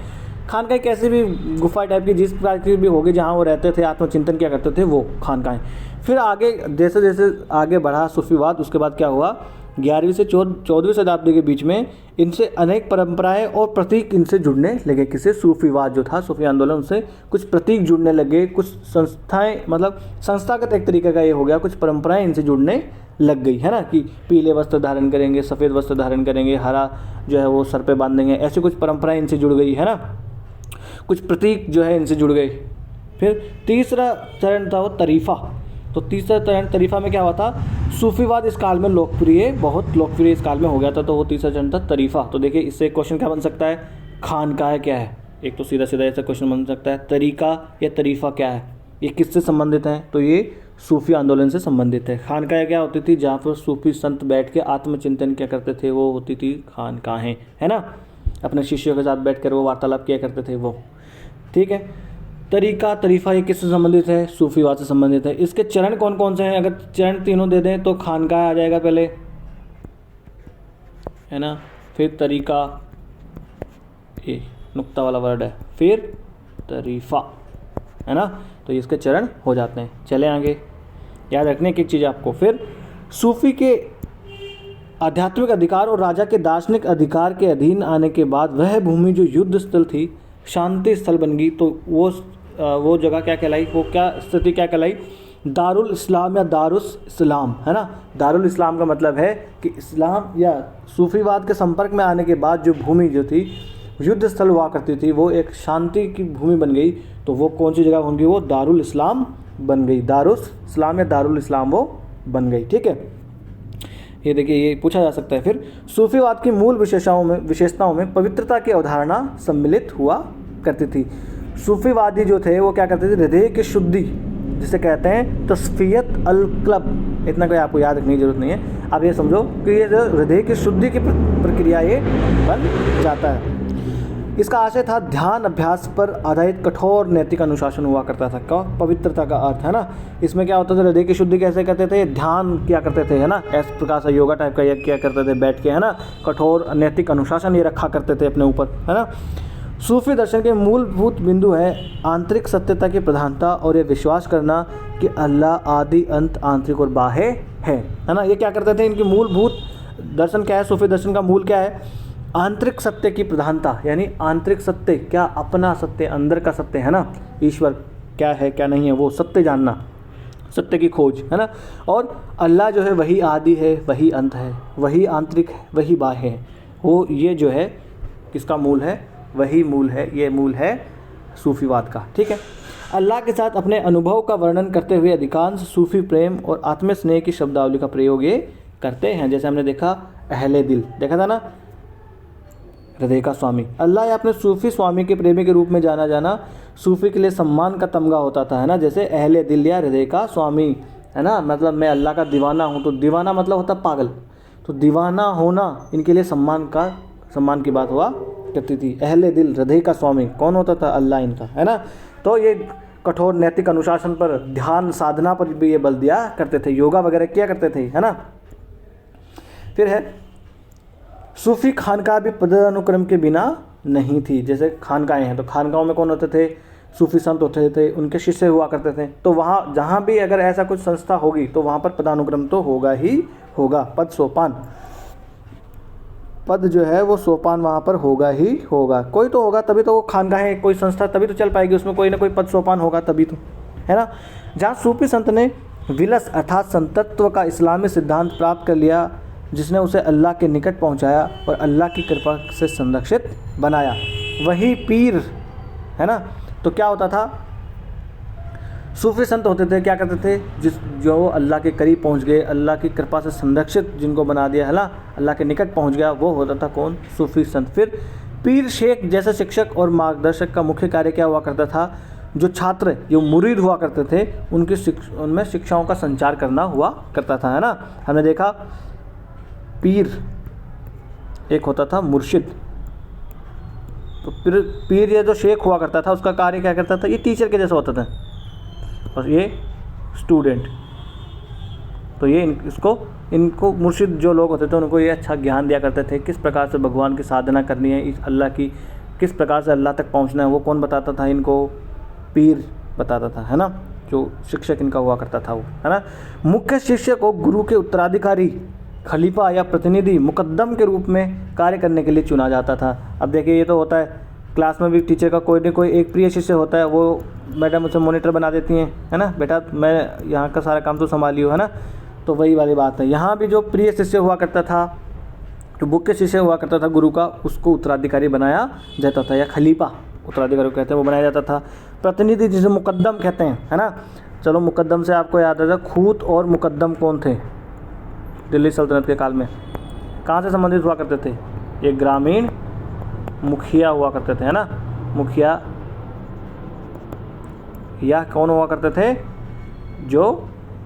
खानकाह कैसी भी गुफा टाइप की जिस प्रकार की भी होगी जहाँ वो रहते थे, आत्मचिंतन किया करते थे, वो खानकाहें। फिर आगे जैसे जैसे आगे बढ़ा सूफीवाद, उसके बाद क्या हुआ? 11वीं से 14वीं शताब्दी के बीच में इनसे अनेक परंपराएं और प्रतीक इनसे जुड़ने लगे। किसे? सूफीवाद जो था, सूफी आंदोलन, उनसे कुछ प्रतीक जुड़ने लगे, कुछ संस्थाएं, मतलब संस्थागत एक तरीके का ये हो गया, कुछ परंपराएं इनसे जुड़ने लग गई, है ना। कि पीले वस्त्र धारण करेंगे, सफ़ेद वस्त्र धारण करेंगे, हरा जो है वो सर पे बांधेंगे, ऐसे कुछ परंपराएं इनसे जुड़ गई, है ना। कुछ प्रतीक जो है इनसे जुड़ गए। फिर तीसरा चरण था वो तरीफ़ा। तो तीसरा चरण तरीफ़ा में क्या हुआ था? सूफीवाद इस काल में बहुत लोकप्रिय इस काल में हो गया था। तो वो तीसरा चरण था तरीफ़ा। तो देखिए इससे क्वेश्चन क्या बन सकता है? खानकाह क्या है? एक तो सीधा सीधा ऐसा क्वेश्चन बन सकता है। तरीका या तरीफ़ा क्या है? ये किससे संबंधित है? तो ये सूफी आंदोलन से संबंधित है। खानकाह क्या होती थी? जहाँ पर सूफी संत बैठ के आत्मचिंतन क्या करते थे, वो होती थी खानकाहें, है ना। अपने शिष्यों के साथ बैठ कर वो वार्तालाप किया करते थे, वो, ठीक है। तरीका, तरीफ़ा ये किससे संबंधित है? सूफीवाद से संबंधित है। इसके चरण कौन कौन से हैं? अगर चरण तीनों दे दें तो खानकाह आ जाएगा पहले, है ना। फिर तरीका, ये नुक्ता वाला वर्ड है, फिर तरीफ़ा, है ना। तो इसके चरण हो जाते हैं। चले आगे। याद रखने की एक चीज़ आपको। फिर सूफी के आध्यात्मिक अधिकार और राजा के दार्शनिक अधिकार के अधीन आने के बाद वह भूमि जो युद्ध स्थल थी शांति स्थल बन गई। तो वो जगह क्या कहलाई? वो क्या स्थिति क्या कहलाई? दारुल इस्लाम या दारुस इस्लाम, है ना। दारुल इस्लाम का मतलब है कि इस्लाम या सूफीवाद के संपर्क में आने के बाद जो भूमि जो थी युद्ध स्थल हुआ करती थी वो एक शांति की भूमि बन गई। तो वो कौन सी जगह बन गई? वो दारुल इस्लाम बन गई। दारुस इस्लाम या दारुल इस्लाम वो बन गई, ठीक है। ये देखिए ये पूछा जा सकता है। फिर सूफीवाद की मूल विशेषताओं में पवित्रता की अवधारणा सम्मिलित हुआ करती थी। सूफीवादी जो थे वो क्या करते थे? हृदय की शुद्धि, जिसे कहते हैं तस्फियत अल क़ल्ब। इतना कोई आपको याद रखने की जरूरत नहीं है। आप ये समझो कि ये जो हृदय की शुद्धि की प्रक्रिया ये बन जाता है। इसका आशय था ध्यान अभ्यास पर आधारित कठोर नैतिक अनुशासन हुआ करता था। क्या पवित्रता का अर्थ है ना। इसमें क्या होता था? हृदय की शुद्धि कैसे करते थे? ध्यान किया करते थे, है ना। इस प्रकार से योगा टाइप का ये किया करते थे बैठ के, है ना। कठोर नैतिक अनुशासन ये रखा करते थे अपने ऊपर, है ना। सूफी दर्शन के मूलभूत बिंदु है आंतरिक सत्यता की प्रधानता और ये विश्वास करना कि अल्लाह आदि अंत आंतरिक और बाह्य है ना। ये क्या करते थे? इनकी मूलभूत दर्शन क्या है, सूफी दर्शन का मूल क्या है? आंतरिक सत्य की प्रधानता, यानी आंतरिक सत्य क्या, अपना सत्य, अंदर का सत्य है ना, ईश्वर क्या है क्या नहीं है वो सत्य जानना, सत्य की खोज है ना। और अल्लाह जो है वही आदि है, वही अंत है, वही आंतरिक है, वही बाह्य है। वो ये जो है किसका मूल है? वही मूल है, ये मूल है सूफीवाद का। ठीक है, अल्लाह के साथ अपने अनुभव का वर्णन करते हुए अधिकांश सूफी प्रेम और आत्म स्नेह की शब्दावली का प्रयोग ये करते हैं। जैसे हमने देखा अहले दिल, देखा था ना, हृदय का स्वामी। अल्लाह या अपने सूफी स्वामी के प्रेमी के रूप में जाना सूफी के लिए सम्मान का तमगा होता था, है ना। जैसे अहले दिल या हृदय का स्वामी, है ना, मतलब मैं अल्लाह का दीवाना हूँ। तो दीवाना मतलब होता पागल, तो दीवाना होना इनके लिए सम्मान की बात हुआ करती थी। अहले दिल, हृदय का स्वामी कौन होता था? अल्लाह इनका, है ना। तो ये कठोर नैतिक अनुशासन पर, ध्यान साधना पर भी ये बल दिया करते थे, योगा वगैरह किया करते थे, है ना। फिर है सूफी खानका भी पदानुक्रम के बिना नहीं थी। जैसे खानकाएँ हैं, तो खानकाओं में कौन होते थे? सूफी संत होते थे, उनके शिष्य हुआ करते थे। तो वहाँ जहाँ भी अगर ऐसा कुछ संस्था होगी तो वहाँ पर पदानुक्रम तो होगा ही होगा। पद सोपान, पद जो है वो सोपान वहाँ पर होगा ही होगा। कोई तो होगा तभी तो वो खानकाहें, कोई संस्था तभी तो चल पाएगी, उसमें कोई ना कोई पद सोपान होगा तभी तो, है ना। जहाँ सूफी संत ने विलस अर्थात संतत्व का इस्लामी सिद्धांत प्राप्त कर लिया, जिसने उसे अल्लाह के निकट पहुँचाया और अल्लाह की कृपा से संरक्षित बनाया, वही पीर, है ना। तो क्या होता था? सूफी संत होते थे, क्या करते थे? जो अल्लाह के करीब पहुंच गए, अल्लाह की कृपा से संरक्षित जिनको बना दिया, है ना, अल्लाह के निकट पहुंच गया, वो होता था कौन? सूफी संत। फिर पीर शेख जैसे शिक्षक और मार्गदर्शक का मुख्य कार्य क्या हुआ करता था? जो छात्र, जो मुरीद हुआ करते थे, उनमें शिक्षाओं का संचार करना हुआ करता था, है ना। हमने देखा पीर एक होता था मुर्शिद, तो पीर ये जो शेख हुआ करता था उसका कार्य क्या करता था? ये टीचर के जैसा होता था और ये स्टूडेंट। तो ये इनको मुर्शिद जो लोग होते थे उनको ये अच्छा ज्ञान दिया करते थे, किस प्रकार से भगवान की साधना करनी है, इस अल्लाह की किस प्रकार से अल्लाह तक पहुंचना है, वो कौन बताता था इनको? पीर बताता था, है ना, जो शिक्षक इनका हुआ करता था वो, है ना। मुख्य शिष्य को गुरु के उत्तराधिकारी, खलीफा या प्रतिनिधि, मुकद्दम के रूप में कार्य करने के लिए चुना जाता था। अब देखिए ये तो होता है क्लास में भी टीचर का कोई न कोई एक प्रिय शिष्य होता है, वो मैडम उसे मॉनिटर बना देती हैं, है ना, बेटा मैं यहाँ का सारा काम तो संभालियो, है ना। तो वही वाली बात है, यहाँ भी जो प्रिय शिष्य हुआ करता था, जो मुख्य शिष्य हुआ करता था गुरु का, उसको उत्तराधिकारी बनाया जाता था, या खलीफा उत्तराधिकारी कहते हैं, वो बनाया जाता था। प्रतिनिधि जिसे मुकद्दम कहते हैं, है ना। चलो मुकद्दम से आपको याद आता है, खूत और मुकद्दम कौन थे दिल्ली सल्तनत के काल में? कहाँ से संबंधित हुआ करते थे? ये ग्रामीण मुखिया हुआ करते थे, है ना। मुखिया या कौन हुआ करते थे? जो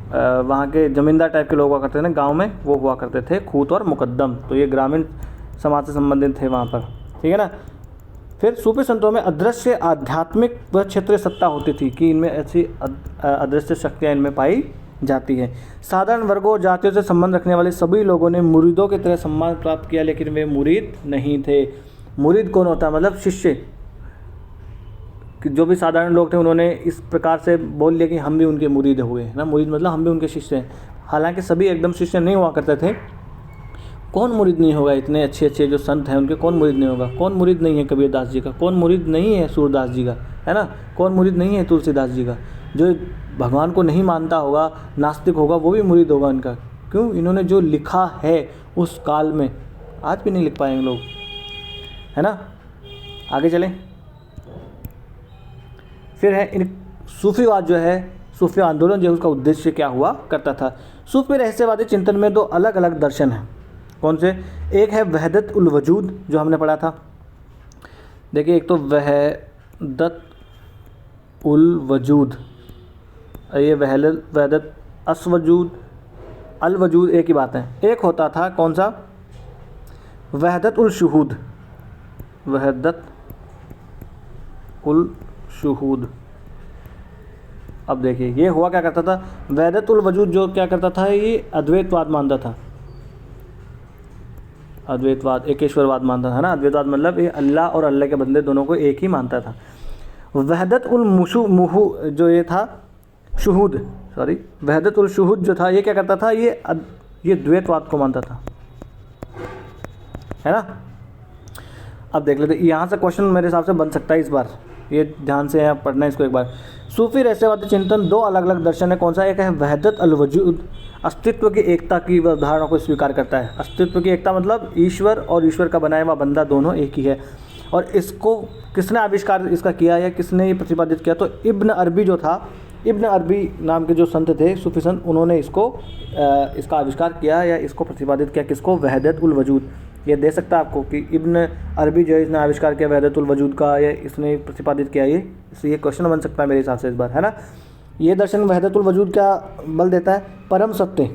वहाँ के जमींदार टाइप के लोग हुआ करते थे ना गांव में, वो हुआ करते थे खूत और मुकद्दम। तो ये ग्रामीण समाज से संबंधित थे वहाँ पर, ठीक है ना। फिर सूफी संतों में अदृश्य आध्यात्मिक व क्षेत्रीय सत्ता होती थी कि इनमें ऐसी अदृश्य शक्तियाँ इनमें पाई जाती है। साधारण वर्गों जातियों से संबंध रखने वाले सभी लोगों ने मुरीदों की तरह सम्मान प्राप्त किया, लेकिन वे मुरीद नहीं थे। मुरीद कौन होता है? मतलब शिष्य। जो भी साधारण लोग थे उन्होंने इस प्रकार से बोल लिया कि हम भी उनके मुरीद हुए, है ना। मुरीद मतलब हम भी उनके शिष्य हैं। हालांकि सभी एकदम शिष्य नहीं हुआ करते थे। कौन मुरीद नहीं होगा? इतने अच्छे अच्छे जो संत हैं उनके कौन मुरीद नहीं होगा? कौन मुरीद नहीं है कबीरदास जी का? कौन मुरीद नहीं है सूरदास जी का, है ना। कौन मुरीद नहीं है तुलसीदास जी का? जो भगवान को नहीं मानता होगा, नास्तिक होगा, वो भी मुरीद होगा इनका। क्यों? इन्होंने जो लिखा है उस काल में आज भी नहीं लिख पाएंगे लोग, है ना। आगे चलें। फिर है इन सूफीवाद जो है, सूफी आंदोलन जो है उसका उद्देश्य क्या हुआ करता था? सूफी रहस्यवादी चिंतन में दो अलग अलग दर्शन हैं। कौन से? एक है वहदत उल वजूद जो हमने पढ़ा था। देखिए एक तो वहदत उल वजूद, ये वहदत असवजूद अल वजूद एक ही बात है। एक होता था कौन सा? वहदत उल शुहूद, वहदत उल शुहूद। अब देखिए ये हुआ क्या करता था? वहदत उल वजूद जो क्या करता था, ये अद्वैतवाद मानता था। अद्वैतवाद, एकेश्वरवाद मानता था ना। अद्वैतवाद मतलब ये अल्लाह और अल्लाह के बंदे दोनों को एक ही मानता था। वहदत उल मुहू जो ये था शुहूद, वहदत उल शुहूद जो था ये क्या करता था? ये द्वैतवाद को मानता था। है ना। अब देख लेते, यहाँ से क्वेश्चन मेरे हिसाब से बन सकता है इस बार, ये ध्यान से आप पढ़ना है इसको एक बार। सूफी रहस्यवादी चिंतन दो अलग अलग दर्शन है, कौन सा? एक है वहदत अल वजूद, अस्तित्व की एकता की अवधारणा को स्वीकार करता है। अस्तित्व की एकता मतलब ईश्वर और ईश्वर का बनाया हुआ बंदा दोनों एक ही है। और इसको किसने आविष्कार इसका किया या किसने ये प्रतिपादित किया? तो इब्न अरबी जो था, इब्न अरबी नाम के जो संत थे, सूफी संत, उन्होंने इसका आविष्कार किया या इसको प्रतिपादित किया। किसको? वहदत उल वजूद। ये दे सकता है आपको कि इब्न अरबी जो है इसने आविष्कार किया वहदत उल वजूद का, या इसने प्रतिपादित किया, ये इसलिए ये क्वेश्चन बन सकता है मेरे हिसाब से इस बार, है ना। ये दर्शन वहदत उल वजूद क्या बल देता है? परम सत्य,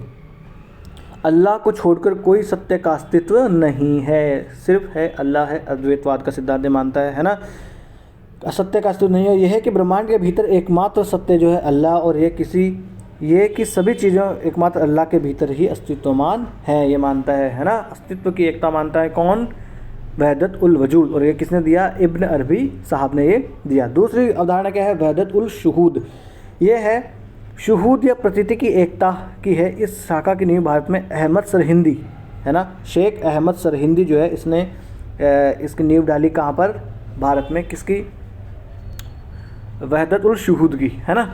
अल्लाह को छोड़कर कोई सत्य का अस्तित्व नहीं है, सिर्फ है अल्लाह है। अद्वैतवाद का सिद्धांत मानता है ना, असत्य का अस्तित्व नहीं है। यह है कि ब्रह्मांड के भीतर एकमात्र सत्य जो है अल्लाह, और ये कि सभी चीज़ों एकमात्र अल्लाह के भीतर ही अस्तित्वमान है, ये मानता है ना। अस्तित्व की एकता मानता है कौन? वहदत उल वजूद। और ये किसने दिया? इब्न अरबी साहब ने ये दिया। दूसरी अवधारणा क्या है? वहदत उल शुहूद। ये है शुहूद या प्रतीति की एकता की है। इस शाखा की नींव भारत में अहमद सरहिंदी, है ना, शेख अहमद सरहिंदी जो है इसने इसकी नींव डाली कहाँ पर? भारत में। किसकी? वहदत उल शुहूद की, है ना।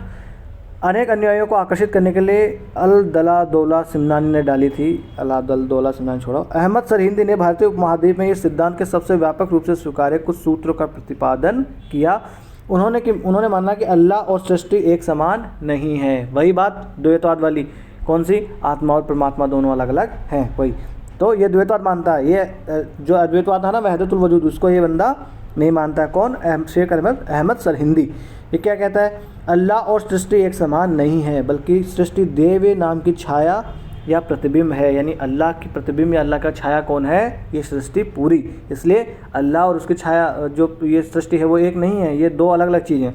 अनेक अनुयायियों को आकर्षित करने के लिए अल दला दौला सिमनानी ने डाली थी। अला दल दौला सिमनानी छोड़ो। अहमद सरहिंदी ने भारतीय उपमहाद्वीप में इस सिद्धांत के सबसे व्यापक रूप से स्वीकार्य कुछ सूत्रों का प्रतिपादन किया। उन्होंने माना कि अल्लाह और सृष्टि एक समान नहीं है। वही बात द्वैतवाद वाली, कौन सी? आत्मा और परमात्मा दोनों अलग अलग हैं, वही। तो ये द्वैतवाद मानता है। ये जो अद्वैतवाद था ना वहदतुल वजूद, उसको ये बंदा नहीं मानता है। कौन? शेख अहमद सरहिंदी। ये क्या कहता है? अल्लाह और सृष्टि एक समान नहीं है, बल्कि सृष्टि देव नाम की छाया या प्रतिबिंब है। यानी अल्लाह की प्रतिबिंब या अल्लाह का छाया कौन है? ये सृष्टि पूरी। इसलिए अल्लाह और उसकी छाया जो ये सृष्टि है वो एक नहीं है, ये दो अलग अलग चीज़ें।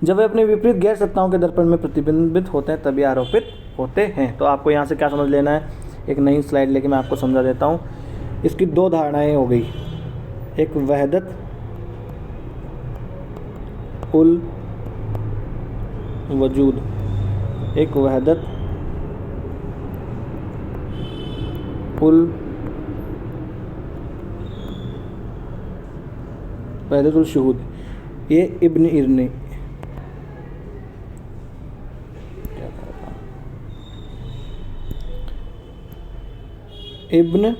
जब वे अपने विपरीत गैर सत्ताओं के दर्पण में प्रतिबिंबित होते हैं तभी आरोपित होते हैं। तो आपको यहाँ से क्या समझ लेना है? एक नई स्लाइड लेके मैं आपको समझा देता हूँ। इसकी दो धारणाएँ हो गई, एक वहदत उल वजूद, एक वहदत उल वहदत उल शुहूद। ये इब्न इरनी इब्न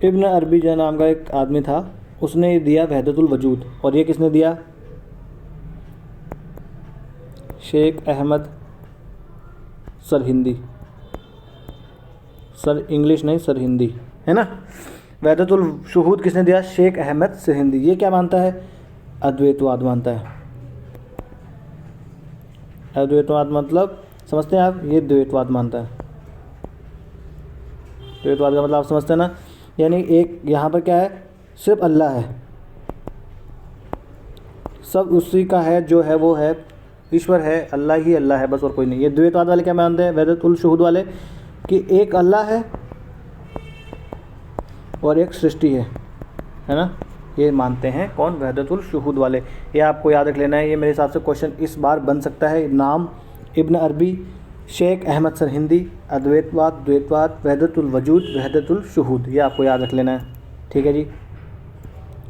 इब्न अरबी जो नाम का एक आदमी था, उसने दिया वहदतुल वजूद। और ये किसने दिया? शेख अहमद सरहिंदी। सर इंग्लिश नहीं, सरहिंदी, है ना। वहदतुल शुहूद किसने दिया? शेख अहमद सरहिंदी। ये क्या मानता है? अद्वैतवाद मानता है। अद्वैतवाद मतलब समझते हैं आप? ये द्वैतवाद मानता है। द्वैतवाद का मतलब आप समझते हैं ना? यानी एक यहाँ पर क्या है? सिर्फ अल्लाह है, सब उसी का है, जो है वो है, ईश्वर है, अल्लाह ही अल्लाह है, बस और कोई नहीं। ये द्वैतवाद वाले क्या मानते हैं? वहदतुल शुहूद वाले कि एक अल्लाह है और एक सृष्टि है ना। ये मानते हैं कौन? वहदतुल शुहूद वाले। ये आपको याद रख लेना है। ये मेरे हिसाब से क्वेश्चन इस बार बन सकता है। नाम इब्न अरबी, शेख अहमद सरहिंदी, अद्वैतवाद, द्वैतवाद, वहदतुल वजूद, वहदतुल शुहूद, ये आपको याद रख लेना है। ठीक है जी,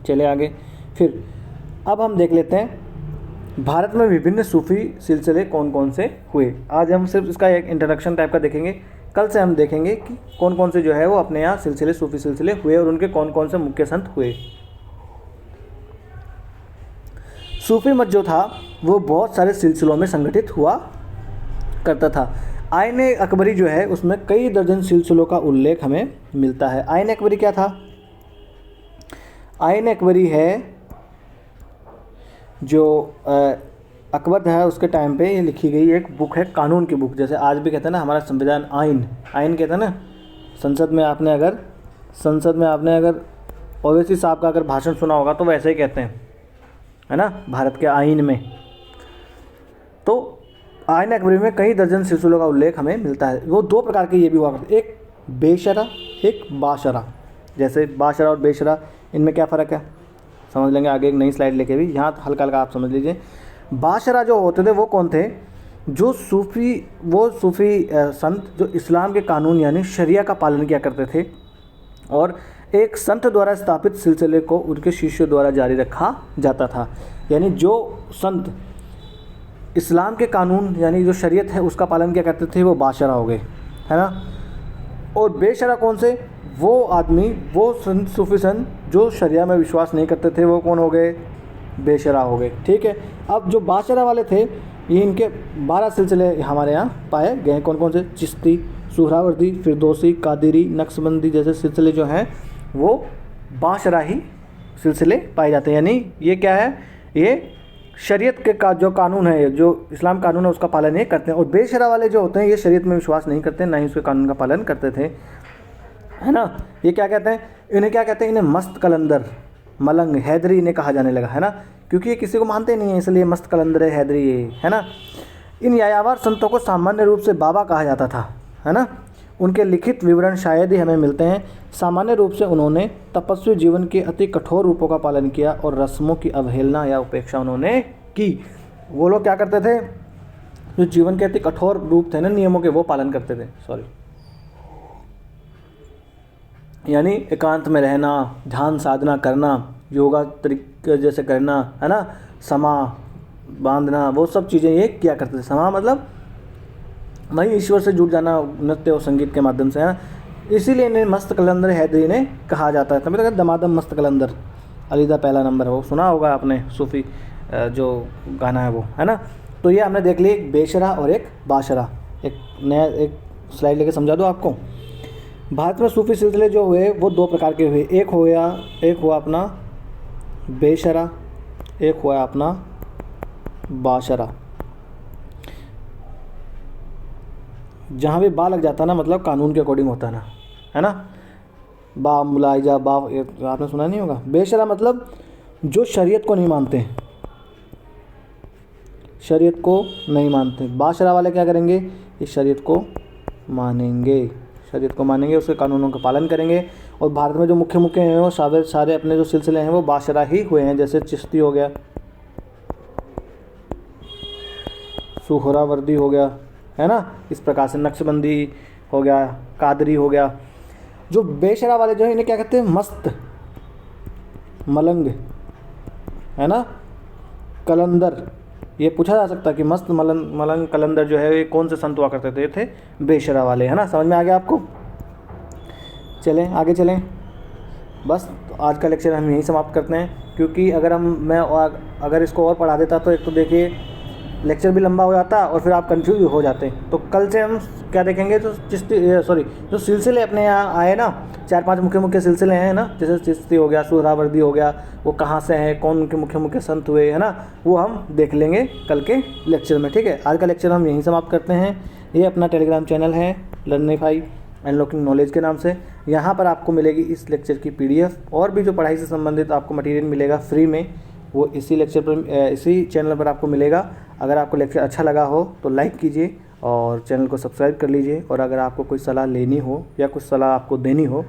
चले आगे। फिर अब हम देख लेते हैं भारत में विभिन्न सूफ़ी सिलसिले कौन कौन से हुए। आज हम सिर्फ इसका एक इंट्रोडक्शन टाइप का देखेंगे। कल से हम देखेंगे कि कौन कौन से जो है वो अपने यहाँ सिलसिले, सूफ़ी सिलसिले हुए और उनके कौन कौन से मुख्य संत हुए। सूफ़ी मत जो था वो बहुत सारे सिलसिलों में संगठित हुआ करता था। आईन अकबरी जो है उसमें कई दर्जन सिलसिलों का उल्लेख हमें मिलता है। आईन अकबरी क्या था? आईन अकबरी है जो अकबर है उसके टाइम पे ये लिखी गई एक बुक है, कानून की बुक। जैसे आज भी कहते हैं ना हमारा संविधान आईन, आईन कहते हैं ना। संसद में आपने अगर ओवैसी साहब का अगर भाषण सुना होगा तो वैसे ही कहते हैं, है ना, भारत के आईन में। तो आईन अकबरी में कई दर्जन सिलसिलों का उल्लेख हमें मिलता है। वो दो प्रकार के ये भी हुआ करते, एक बेशरा, एक बाशरा। जैसे बाशरा और बेशरा, इनमें क्या फ़र्क है समझ लेंगे आगे एक नई स्लाइड लेके भी। यहाँ हल्का हल्का आप समझ लीजिए। बाशरा जो होते थे वो कौन थे? जो सूफ़ी संत जो इस्लाम के कानून यानी शरिया का पालन किया करते थे और एक संत द्वारा स्थापित सिलसिले को उनके शिष्यों द्वारा जारी रखा जाता था। यानी जो संत इस्लाम के कानून यानी जो शरीयत है उसका पालन किया करते थे वो बाशरा हो गए, है ना। और बेशरा कौन से? वो आदमी, वो संत, सूफी संत जो शरिया में विश्वास नहीं करते थे, वो कौन हो गए? बेशरा हो गए, ठीक है। अब जो बाशरा वाले थे, ये इनके 12 सिलसिले हमारे यहाँ पाए गए। कौन कौन से? चिश्ती, सुहरावर्दी, फिरदौसी, कादिरी, नक्शबंदी जैसे सिलसिले जो हैं वो बाशरा ही सिलसिले पाए जाते हैं। यानी ये क्या है? ये शरीयत के का जो कानून है, जो इस्लाम कानून है उसका पालन ये करते हैं। और बेशरा वाले जो होते हैं ये शरीयत में विश्वास नहीं करते, ना ही उसके कानून का पालन करते थे, है ना। ये क्या कहते हैं? इन्हें क्या कहते हैं? इन्हें मस्त कलंदर, मलंग, हैदरी इन्हें कहा जाने लगा, है ना, क्योंकि ये किसी को मानते नहीं है, इसलिए मस्त कलंदर है, हैदरी है ना। इन यायावर संतों को सामान्य रूप से बाबा कहा जाता था, है ना। उनके लिखित विवरण शायद ही हमें मिलते हैं। सामान्य रूप से उन्होंने तपस्वी जीवन के अति कठोर रूपों का पालन किया और रस्मों की अवहेलना या उपेक्षा उन्होंने की। वो लोग क्या करते थे? जो जीवन के अति कठोर रूप थे ना नियमों के, वो पालन करते थे। यानी एकांत में रहना, ध्यान साधना करना, योगा तरीके जैसे करना, है ना, समा बांधना, वो सब चीज़ें ये किया करते थे। समा मतलब वही ईश्वर से जुड़ जाना नृत्य और संगीत के माध्यम से, है ना। इसीलिए इन्हें मस्त कलंदर हैदरी ने कहा जाता है। तभी तो दमादम मस्त कलंदर, अलीदा पहला नंबर है, वो सुना होगा आपने, सूफी जो गाना है वो, है ना। तो ये हमने देख ली एक बेशरा और एक बाशरा। एक स्लाइड लेके समझा दो आपको। भारत में सूफी सिलसिले जो हुए वो 2 प्रकार के हुए। एक हुआ अपना बेशरा, एक हुआ अपना बाशरा। जहाँ भी बा लग जाता है ना, मतलब कानून के अकॉर्डिंग होता है ना, है ना। बा मुलाइजा बा, आपने सुना नहीं होगा। बेशरा मतलब जो शरीयत को नहीं मानते, शरीयत को नहीं मानते। बाशरा वाले क्या करेंगे? इस शरीयत को मानेंगे, शरीयत को मानेंगे, उसके कानूनों का पालन करेंगे। और भारत में जो मुख्य हैं वो सारे अपने जो सिलसिले हैं वो बाशरा ही हुए हैं। जैसे चिश्ती हो गया, सुहरावर्दी हो गया, है ना, इस प्रकार से नक्शबंदी हो गया, कादरी हो गया। जो बेशरा वाले जो है इन्हें क्या कहते हैं? मस्त, मलंग, है ना, कलंदर। ये पूछा जा सकता है कि मस्त मलंग कलंदर जो है ये कौन से संत हुआ करते थे? ये थे बेशरा वाले, है ना। समझ में आ गया आपको? चलें आगे चलें। बस तो आज का लेक्चर हम यहीं समाप्त करते हैं, क्योंकि अगर इसको और पढ़ा देता तो एक तो देखिए लेक्चर भी लंबा हो जाता और फिर आप कंफ्यूज हो जाते। तो कल से हम क्या देखेंगे? तो जो सिलसिले अपने यहाँ आए ना, 4-5 मुख्य सिलसिले हैं ना, जैसे चिश्ती हो गया, सुहरावर्दी हो गया, वो कहाँ से हैं, कौन उनके मुख्य संत हुए, है ना, वो हम देख लेंगे कल के लेक्चर में, ठीक है। आज का लेक्चर हम यहीं समाप्त करते हैं। ये अपना टेलीग्राम चैनल है लर्निफाई अनलॉकिंग नॉलेज के नाम से। यहाँ पर आपको मिलेगी इस लेक्चर की PDF और भी जो पढ़ाई से संबंधित आपको मटेरियल मिलेगा फ्री में, वो इसी चैनल पर आपको मिलेगा। अगर आपको लेक्चर अच्छा लगा हो तो लाइक कीजिए और चैनल को सब्सक्राइब कर लीजिए। और अगर आपको कोई सलाह लेनी हो या कुछ सलाह आपको देनी हो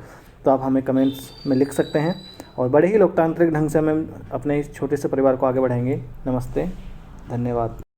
तो आप हमें कमेंट्स में लिख सकते हैं और बड़े ही लोकतांत्रिक ढंग से हम अपने इस छोटे से परिवार को आगे बढ़ाएंगे। नमस्ते, धन्यवाद।